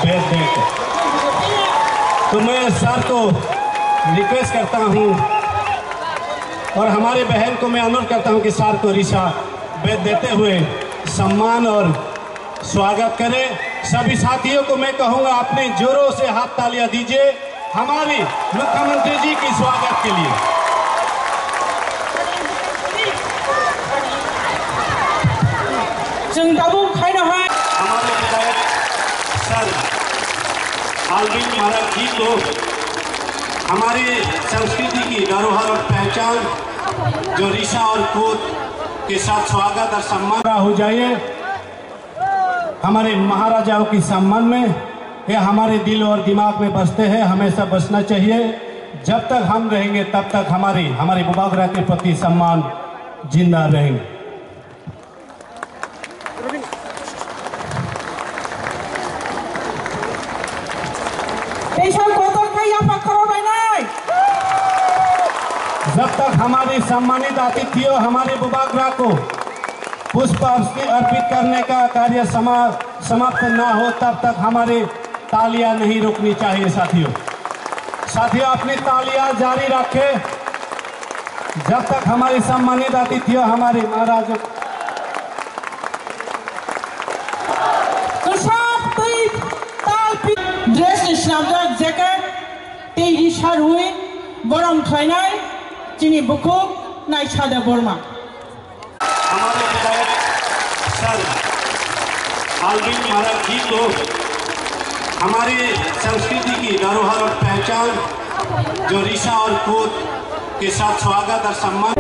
भेज देकर। तो मैं सर को रिक्वेस्ट करता हूँ और हमारे बहन को मैं अनुरोध करता हूँ कि सर को रिशा भेज देते हुए सम्मान और स्वागत करें। सभी साथियों को मैं कहूँगा अपने जोरों से हाथ तालियां दीजिए हमारे मुख्यमंत्री जी के स्वागत के लिए। हमारे विधायक सर आलविन महाराज जी को हमारी संस्कृति की धरोहर और पहचान जो रिशा और कूद के साथ स्वागत और सम्मान हो जाइए। हमारे महाराजाओं के सम्मान में ये हमारे दिल और दिमाग में बसते हैं, हमेशा बसना चाहिए। जब तक हम रहेंगे तब तक हमारे बुबागरा के प्रति सम्मान जिंदा रहेंगे। जब तक हमारे सम्मानित अतिथियों हमारे बुबागरा को पुष्प अर्पित करने का कार्य समाप्त ना हो तब तक हमारे तालियां नहीं रुकनी चाहिए। साथियों अपनी तालियां जारी रखें जब तक हमारे सम्मानित अतिथियों हमारे महाराज चिनी बुकु नाइछादा बोरमा। हमारे विधायक सर आलविन महाराज जी को हमारी संस्कृति की धरोहर और पहचान जो रिशा और कूद के साथ स्वागत और सम्मान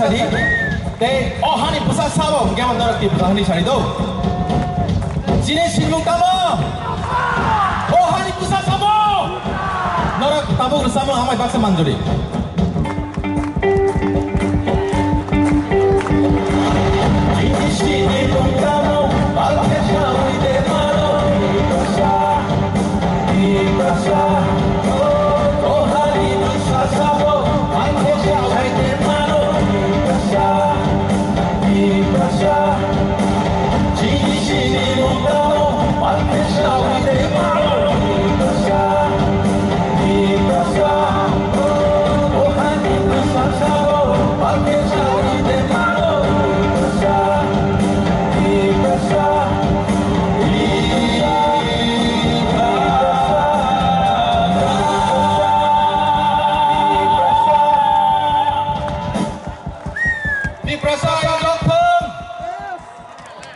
sari te oh hani pusat sabo gaman darat ki pusat hani sari do sini singlung tamo oh hani pusat sabo norak tabo bersama amai baksa manjuri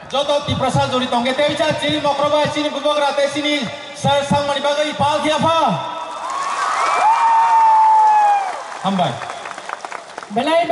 Joto di prasal jori tongge te bicara sini mokroba sini bubagra te sini sar sang mani bagai pal kiapa hambai Belai